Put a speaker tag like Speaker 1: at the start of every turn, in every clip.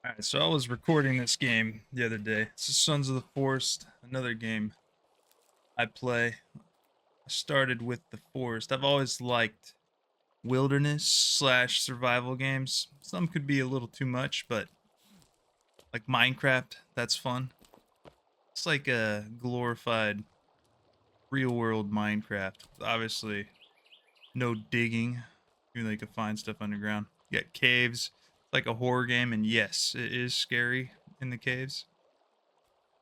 Speaker 1: Alright, so I was recording this game the other day. It's Sons of the Forest, another game I play. I started with the Forest. I've always liked wilderness slash survival games. Some could be a little too much, but like Minecraft, that's fun. It's like a glorified real world Minecraft. Obviously, no digging, even though you can find stuff underground. You got caves. It's like a horror game, and yes, it is scary in the caves.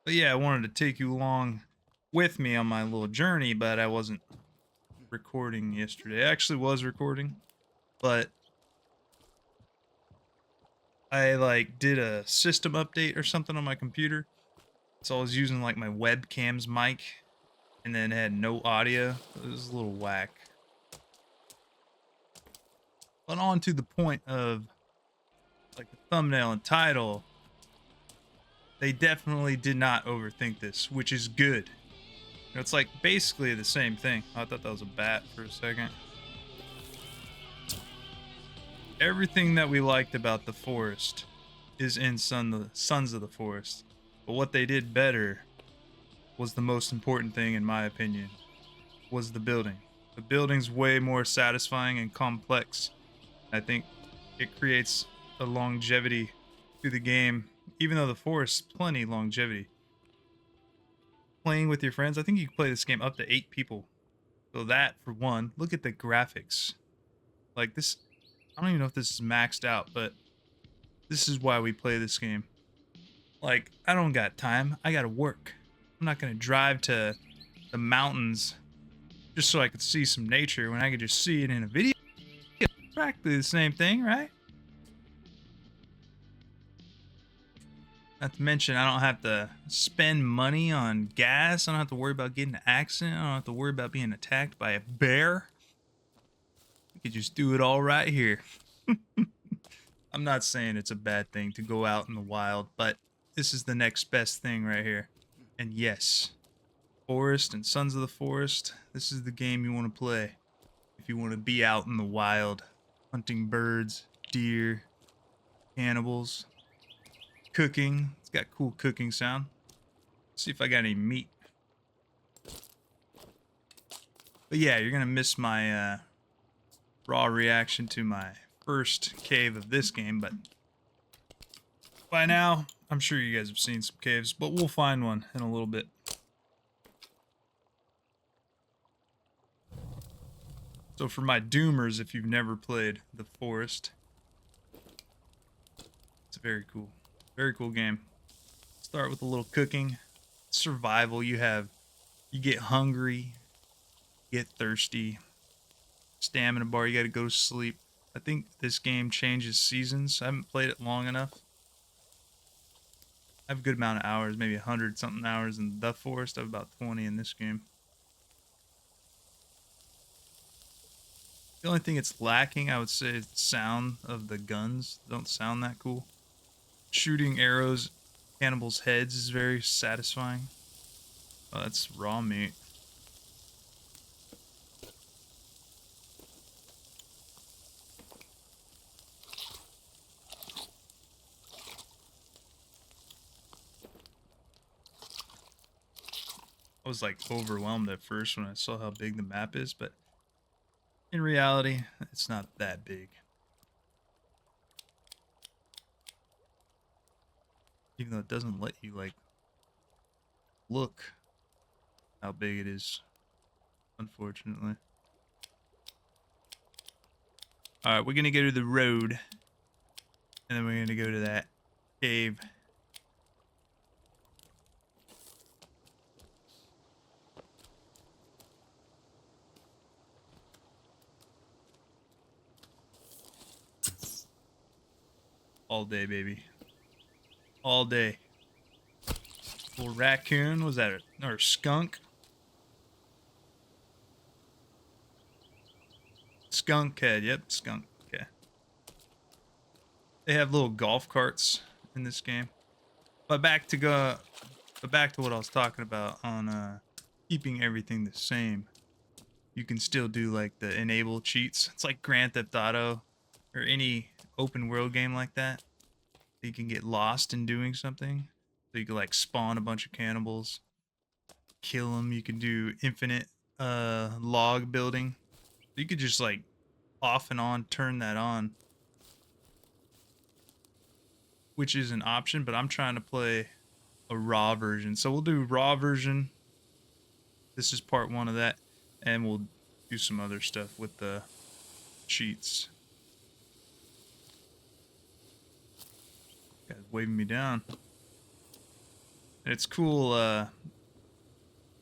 Speaker 1: But yeah, I wanted to take you along with me on my little journey, but I wasn't recording yesterday. I actually was recording, but I like did a system update or something on my computer. So I was using like my webcam's mic and then it had no audio. It was a little whack. But on to the point of like the thumbnail and title, they definitely did not overthink this, which is good. It's like basically the same thing. I thought that was a bat for a second. Everything that we liked about the forest is in Sons of the Forest. But what they did better was the most important thing, in my opinion, was the building. The building's way more satisfying and complex. I think it creates a longevity to the game, even though the forest's plenty longevity. Playing with your friends, I think you can play this game up to 8 people. So that, for one, look at the graphics. Like this, I don't even know if this is maxed out, but this is why we play this game. Like, I don't got time. I gotta work. I'm not gonna drive to the mountains just so I could see some nature when I could just see it in a video. Practically the same thing, right? Not to mention, I don't have to spend money on gas. I don't have to worry about getting an accident. I don't have to worry about being attacked by a bear. We could just do it all right here. I'm not saying it's a bad thing to go out in the wild, but this is the next best thing right here. And yes, Forest and Sons of the Forest, this is the game you want to play if you want to be out in the wild, hunting birds, deer, cannibals, cooking. It's got cool cooking sound. Let's see if I got any meat. But yeah, you're gonna miss my raw reaction to my first cave of this game, but by now, I'm sure you guys have seen some caves, but we'll find one in a little bit. So for my doomers, if you've never played The Forest, it's very cool game. Start with a little cooking, survival. You get hungry, get thirsty, stamina bar. You got to go to sleep. I think this game changes seasons. I haven't played it long enough. I have a good amount of hours, maybe 100 something hours in The Forest. I have about 20 in this game. The only thing it's lacking, I would say, is the sound of the guns. They don't sound that cool. Shooting arrows, cannibals' heads is very satisfying. Oh, that's raw meat. I was like overwhelmed at first when I saw how big the map is, but in reality, it's not that big. Even though it doesn't let you like look how big it is, unfortunately. Alright, we're gonna go to the road. And then we're gonna go to that cave. All day, baby. All day. Little raccoon, was that or skunk? Skunk head, yep, skunk. Okay. They have little golf carts in this game. But back to what I was talking about on keeping everything the same. You can still do like the enable cheats. It's like Grand Theft Auto or any open world game like that. You can get lost in doing something. So you can like spawn a bunch of cannibals, kill them. You can do infinite log building. You could just like off and on turn that on, which is an option, but I'm trying to play a raw version. So we'll do raw version. This is part 1 of that, and we'll do some other stuff with the cheats. Guy's waving me down. And it's cool,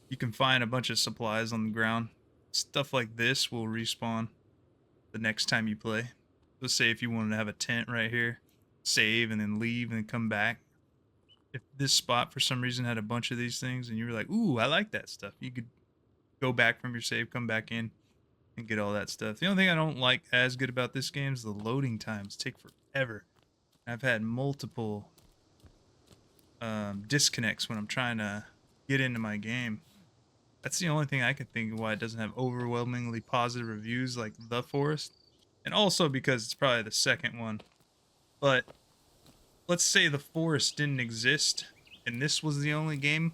Speaker 1: you can find a bunch of supplies on the ground. Stuff like this will respawn the next time you play. Let's say if you wanted to have a tent right here, save and then leave and then come back. If this spot for some reason had a bunch of these things and you were like, ooh, I like that stuff, you could go back from your save, come back in, and get all that stuff. The only thing I don't like as good about this game is the loading times take forever. I've had multiple disconnects when I'm trying to get into my game. That's the only thing I can think of why it doesn't have overwhelmingly positive reviews like The Forest. And also because it's probably the second one. But let's say The Forest didn't exist and this was the only game.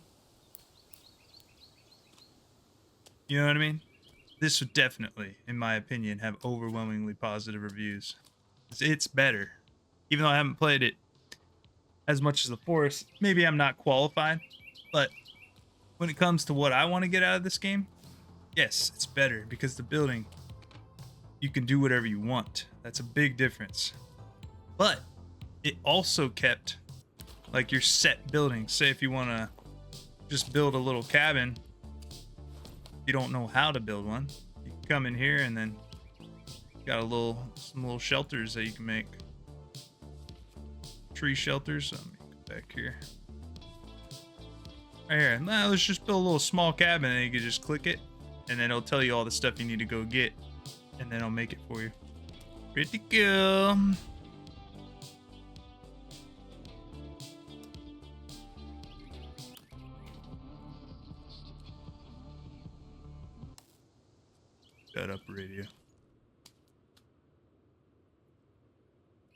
Speaker 1: You know what I mean? This would definitely, in my opinion, have overwhelmingly positive reviews. It's better. Even though I haven't played it as much as The Forest, maybe I'm not qualified, but when it comes to what I want to get out of this game, yes, it's better because the building, you can do whatever you want. That's a big difference. But it also kept like your set building. Say if you want to just build a little cabin, you don't know how to build one, you can come in here and then you got some little shelters that you can make. Tree shelters. Let me go back here. Right here. Now let's just build a little small cabin and you can just click it and then it'll tell you all the stuff you need to go get and then I'll make it for you. Pretty cool. Shut up, radio.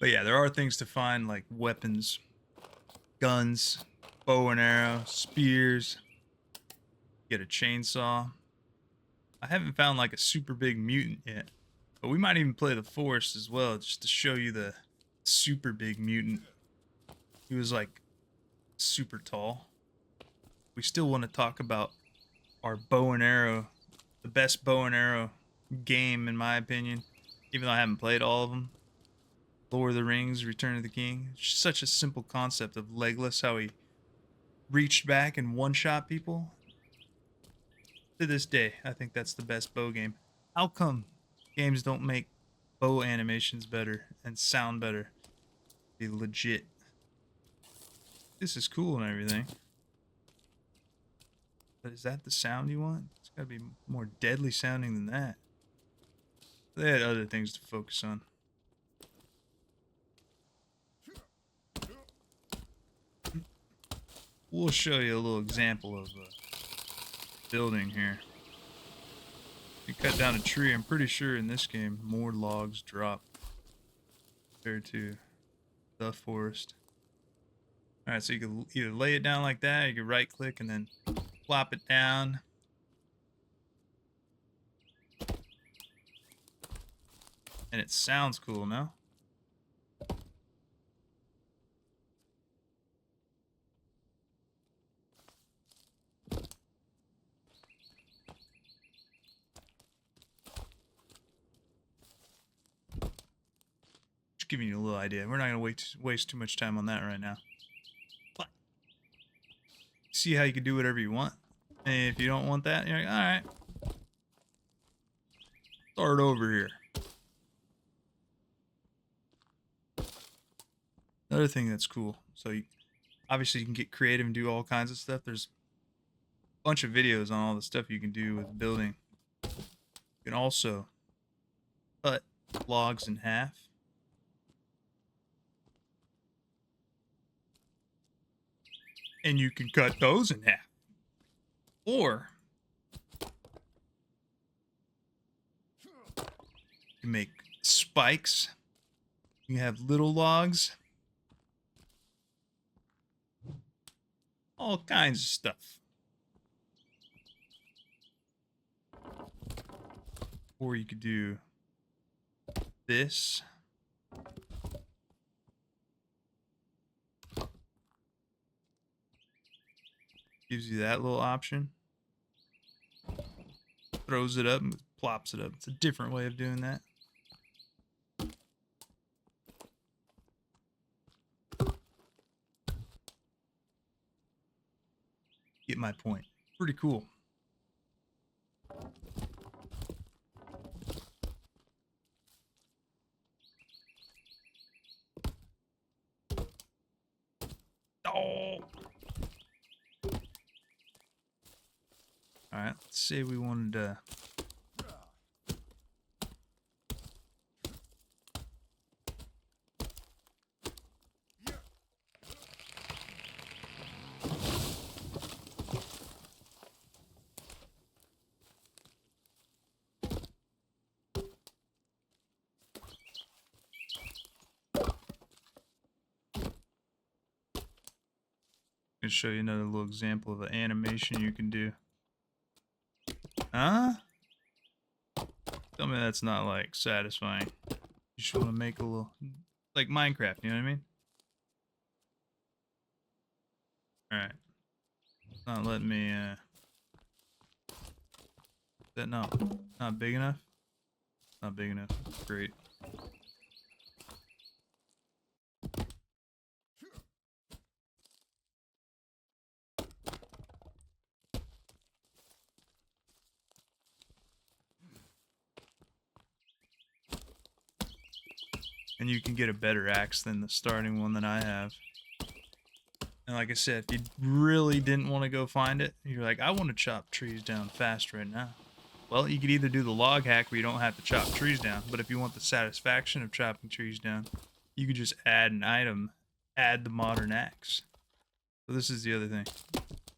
Speaker 1: But yeah, there are things to find like weapons, guns, bow and arrow, spears, get a chainsaw. I haven't found like a super big mutant yet, but we might even play The Forest as well just to show you the super big mutant. He was like super tall. We still want to talk about our bow and arrow, the best bow and arrow game in my opinion, even though I haven't played all of them. Lord of the Rings, Return of the King. It's such a simple concept of Legolas, how he reached back and one-shot people. To this day, I think that's the best bow game. How come games don't make bow animations better and sound better? Be legit. This is cool and everything. But is that the sound you want? It's gotta be more deadly sounding than that. They had other things to focus on. We'll show you a little example of a building here. You cut down a tree, I'm pretty sure in this game more logs drop compared to The Forest. Alright, so you can either lay it down like that, or you can right click and then plop it down. And it sounds cool, no? Just giving you a little idea. We're not going to waste too much time on that right now. But see how you can do whatever you want. And if you don't want that, you're like, alright. Start over here. Another thing that's cool. So obviously you can get creative and do all kinds of stuff. There's a bunch of videos on all the stuff you can do with building. You can also cut logs in half. And you can cut those in half. Or you can make spikes. You can have little logs. All kinds of stuff. Or you could do this. Gives you that little option. Throws it up and plops it up. It's a different way of doing that. Get my point. Pretty cool. Oh. Alright, let's say we wanted to show you another little example of an animation you can do. Huh? Tell me that's not like satisfying. You just want to make a little, like Minecraft, you know what I mean? Alright. Not letting me, is that not big enough? Not big enough. Great. And you can get a better axe than the starting one that I have. And like I said, if you really didn't want to go find it, you're like, I want to chop trees down fast right now. Well, you could either do the log hack where you don't have to chop trees down, but if you want the satisfaction of chopping trees down, you could just add an item, add the modern axe. So this is the other thing.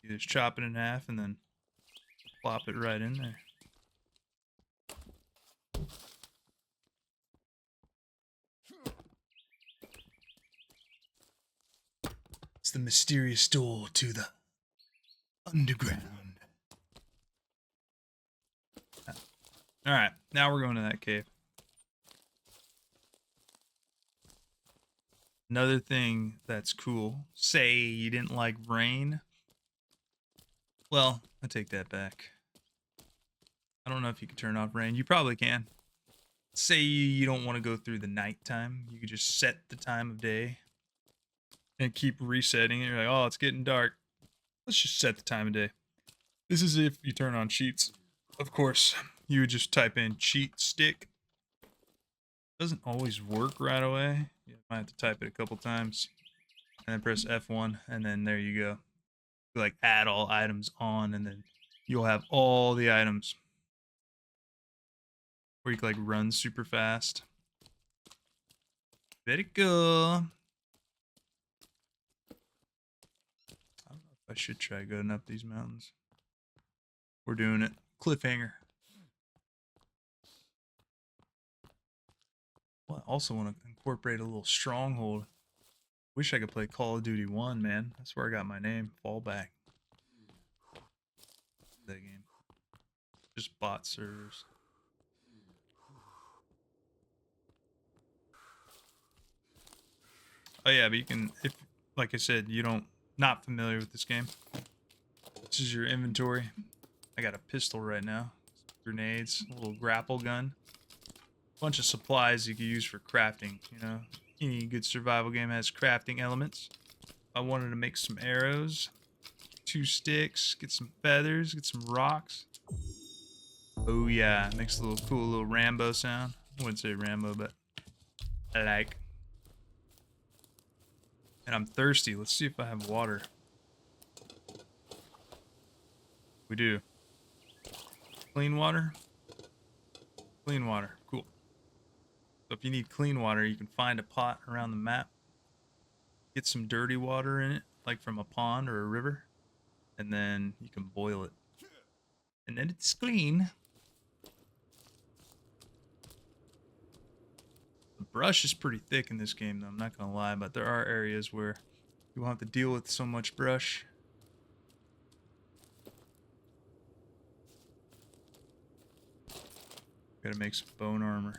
Speaker 1: You just chop it in half and then plop it right in there. It's the mysterious door to the underground. Alright, now we're going to that cave. Another thing that's cool, say you didn't like rain. Well, I take that back. I don't know if you can turn off rain. You probably can. Say you don't want to go through the nighttime. You could just set the time of day and keep resetting it. You're like, oh, it's getting dark. Let's just set the time of day. This is if you turn on cheats. Of course, you would just type in cheat stick. Doesn't always work right away. You might have to type it a couple times. And then press F1, and then there you go. You like add all items on, and then you'll have all the items. Or you can like run super fast. Very cool. I don't know if I should try going up these mountains. We're doing it. Cliffhanger. Well, I also want to incorporate a little stronghold. Wish I could play Call of Duty 1, man. That's where I got my name. Fallback. That game. Just bot servers. Oh yeah, but you can, if, like I said, you don't, not familiar with this game. This is your inventory. I got a pistol right now. Grenades, a little grapple gun. Bunch of supplies you can use for crafting, you know. Any good survival game has crafting elements. I wanted to make some arrows, 2 sticks, get some feathers, get some rocks. Oh yeah, makes a little cool little Rambo sound. I wouldn't say Rambo, but I like. And I'm thirsty. Let's see if I have water. We do. Clean water? Clean water. Cool. So if you need clean water, you can find a pot around the map. Get some dirty water in it, like from a pond or a river. And then you can boil it. And then it's clean. The brush is pretty thick in this game, though. I'm not going to lie, but there are areas where you won't have to deal with so much brush. Gotta make some bone armor.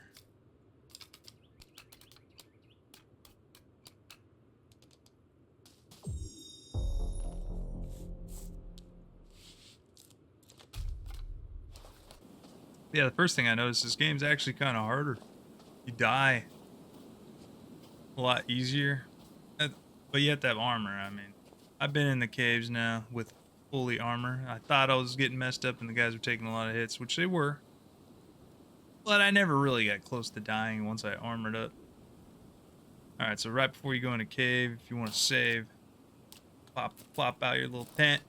Speaker 1: Yeah, the first thing I noticed, this game's actually kind of harder. You die a lot easier. But you have to have armor. I mean, I've been in the caves now with fully armor. I thought I was getting messed up and the guys were taking a lot of hits, which they were. But I never really got close to dying once I armored up. Alright, so right before you go in a cave, if you want to save, plop out your little tent.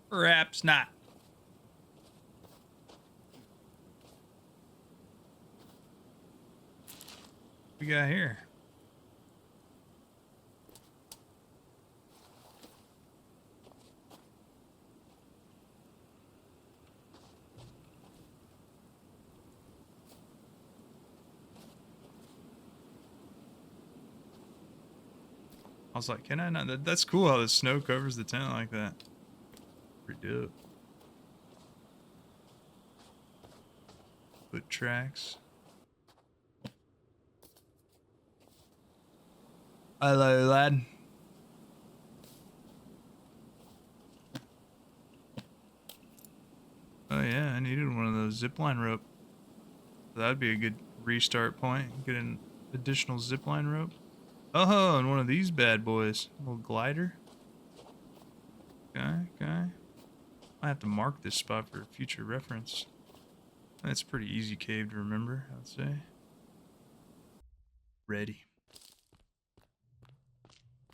Speaker 1: Perhaps not. What we got here? I was like, can I not? That's cool how the snow covers the tent like that. Pretty dope. Foot tracks. Hello, lad. Oh yeah, I needed one of those zipline rope. That'd be a good restart point. Get an additional zipline rope. Oh, and one of these bad boys. A little glider. Okay. I have to mark this spot for future reference. That's a pretty easy cave to remember, I'd say. Ready.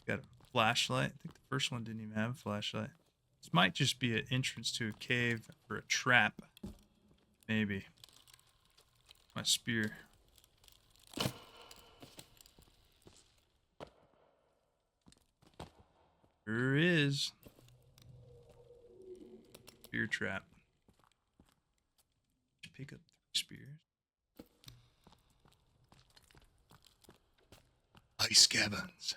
Speaker 1: Got a flashlight. I think the first one didn't even have a flashlight. This might just be an entrance to a cave or a trap. Maybe. My spear. There is. Spear trap. Pick up 3 spears. Ice caverns.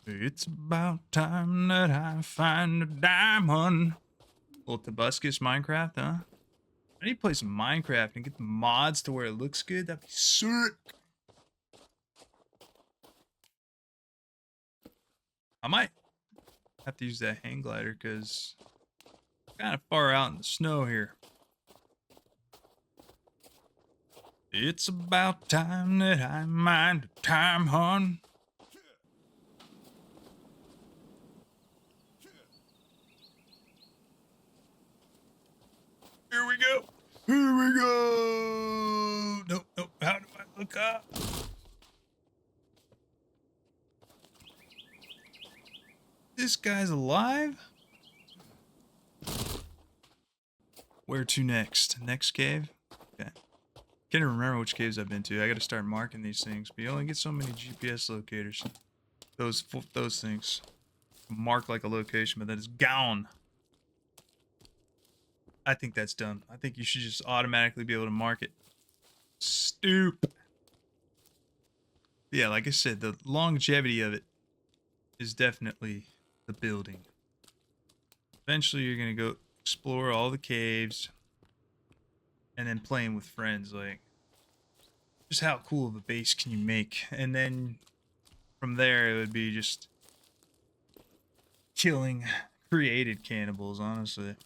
Speaker 1: It's about time that I find a diamond. Little Tobuscus Minecraft, huh? I need to play some Minecraft and get the mods to where it looks good. That'd be sick. I might have to use that hang glider because I'm kind of far out in the snow here. It's about time that I mind a time, hun. Here we go. Here we go. Nope. How do I look up? This guy's alive? Where to next? Next cave? Okay. Can't even remember which caves I've been to. I gotta start marking these things, but you only get so many GPS locators. Those things. Mark like a location, but then it's gone. I think that's dumb. I think you should just automatically be able to mark it. Stupid. Yeah, like I said, the longevity of it is definitely the building. Eventually, you're gonna go explore all the caves and then playing with friends. Like, just how cool of a base can you make? And then from there, it would be just killing created cannibals, honestly.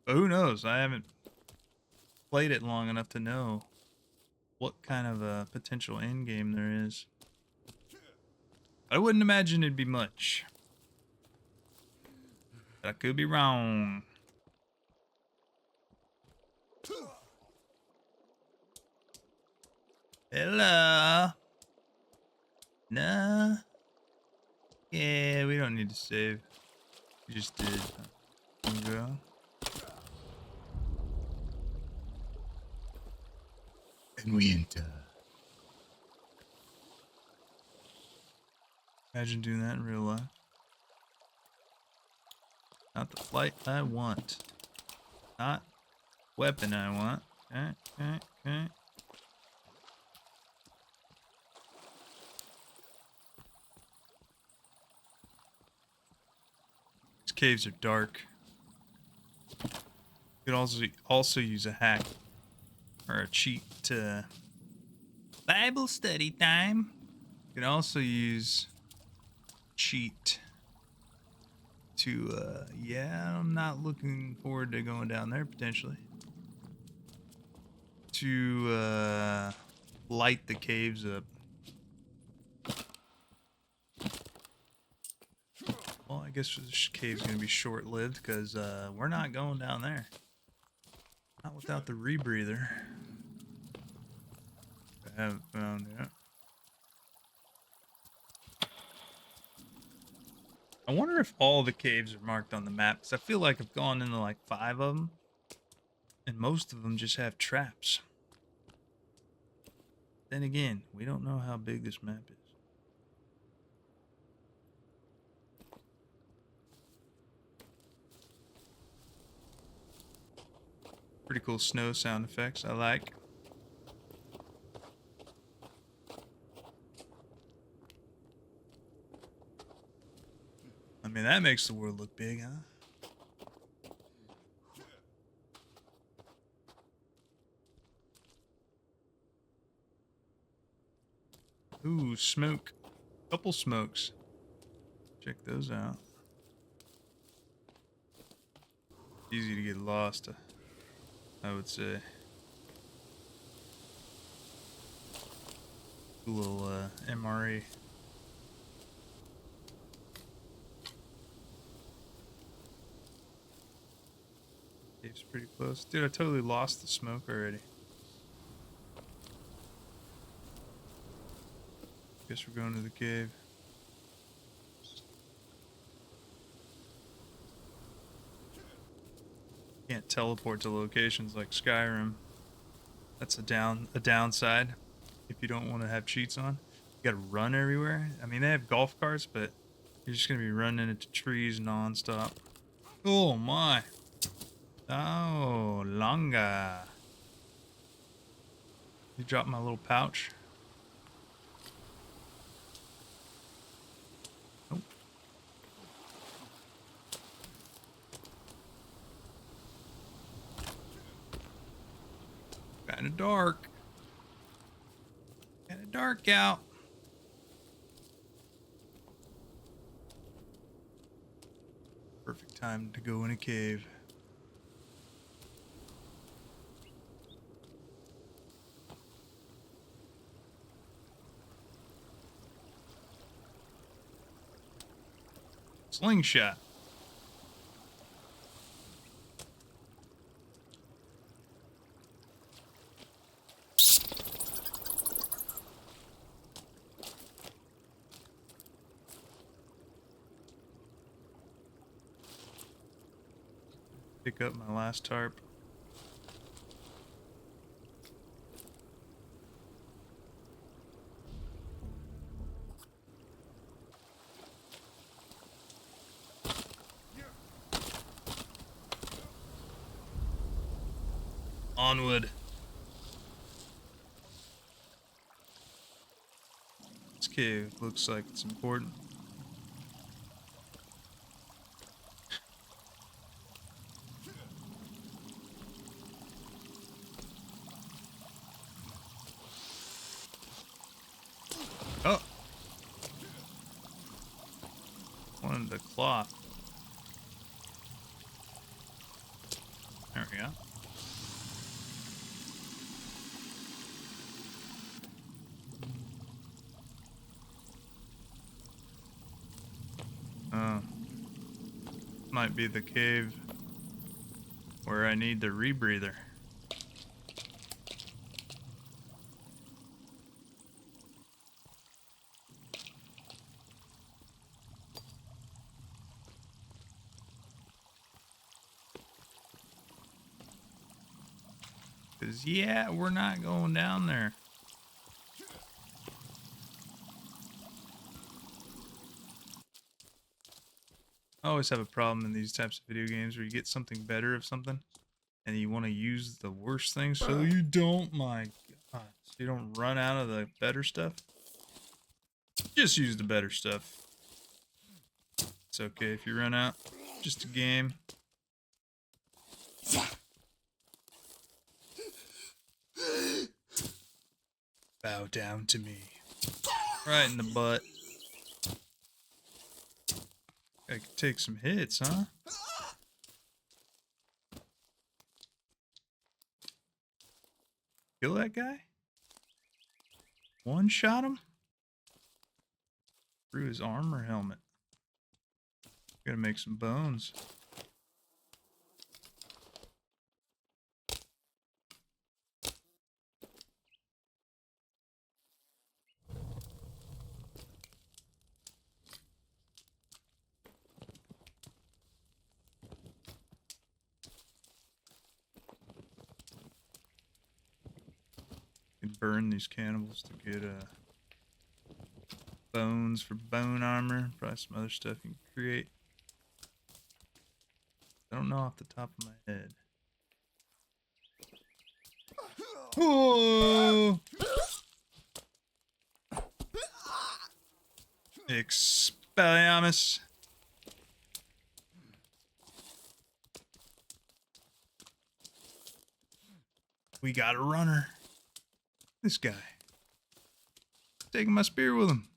Speaker 1: But who knows? I haven't played it long enough to know what kind of a potential end game there is. I wouldn't imagine it'd be much. But I could be wrong. Hello. Nah. Yeah, we don't need to save. We just did. Here we go. And we enter. Imagine doing that in real life. Not the flight I want. Not weapon I want. Okay. These caves are dark. could also use a hack or a cheat to Bible study time. You can also use cheat to yeah, I'm not looking forward to going down there potentially. To light the caves up. Well, I guess this cave's gonna be short-lived because we're not going down there. Not without the rebreather. I haven't found yet. I wonder if all the caves are marked on the map, because I feel like I've gone into like 5 of them, and most of them just have traps. Then again, we don't know how big this map is. Pretty cool snow sound effects, I like. I mean, that makes the world look big, huh? Ooh, smoke. Couple smokes. Check those out. Easy to get lost, I would say. Cool little MRE. Cave's pretty close. Dude, I totally lost the smoke already. Guess we're going to the cave. Can't teleport to locations like Skyrim. That's a downside if you don't want to have cheats on. You gotta run everywhere. I mean, they have golf carts, but you're just gonna be running into trees non-stop. Oh my. Oh, Longa. You dropped my little pouch. Nope. Kinda dark. Kinda dark out. Perfect time to go in a cave. Slingshot. Pick up my last tarp. Onward. This cave looks like it's important. Oh! Wanted the cloth. There we go. Oh. Might be the cave where I need the rebreather. Cause yeah, we're not going down there. I always have a problem in these types of video games where you get something better of something and you want to use the worst thing so you don't, my God, so you don't run out of the better stuff. Just use the better stuff. It's okay if you run out. Just a game. Bow down to me. Right in the butt. I could take some hits, huh? Kill that guy? One shot him? Through his armor helmet. Gotta make some bones. Can burn these cannibals to get bones for bone armor. Probably some other stuff you can create. I don't know off the top of my head. Oh! Expelliarmus. We got a runner. This guy. Taking my spear with him.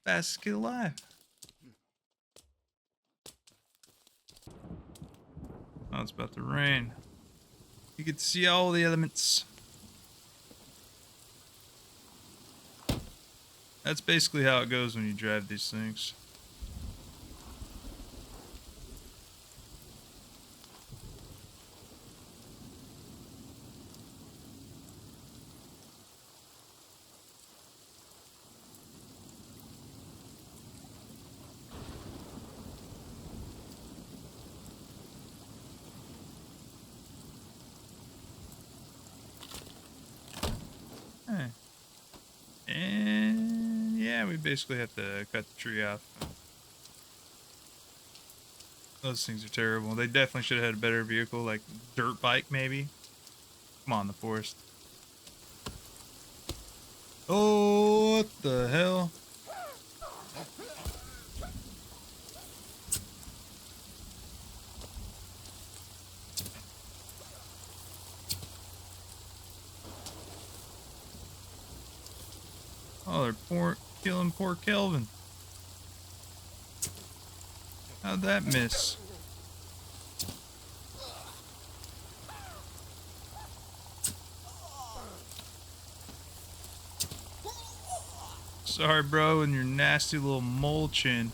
Speaker 1: Fastest kid alive. Oh, it's about to rain. You can see all the elements. That's basically how it goes when you drive these things. Hey. And yeah, we basically have to cut the tree off. Those things are terrible. They definitely should have had a better vehicle, like dirt bike maybe. Come on, the forest. Oh, what the hell? Oh, they're killing poor Kelvin. How'd that miss? Sorry, bro, and your nasty little mole chin.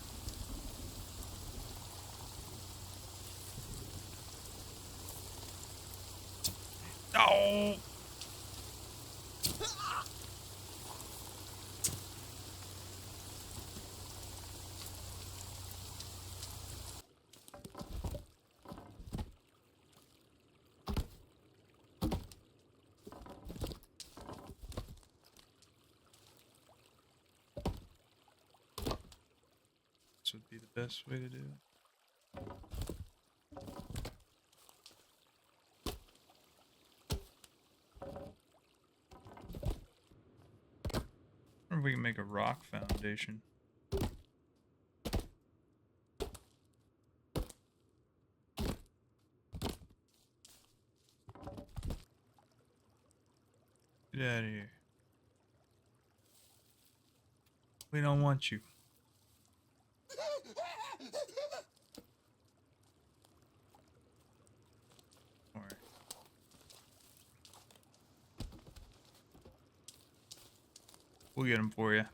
Speaker 1: Oh! This would be the best way to do it. Or we can make a rock foundation. Get out of here. We don't want you. Alright. We'll get him for you.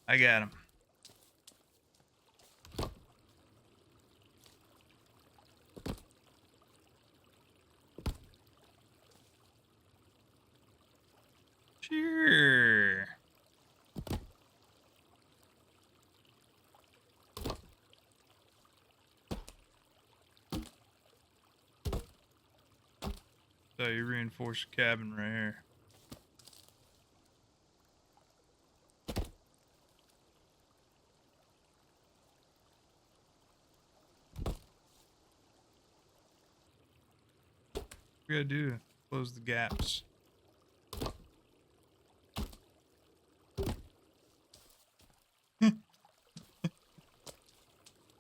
Speaker 1: I got him. Sure. So you reinforce your cabin right here. we gotta do to close the gaps.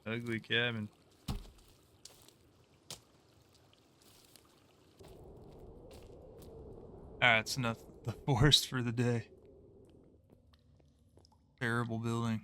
Speaker 1: Ugly cabin. Alright, that's enough the forest for the day. Terrible building.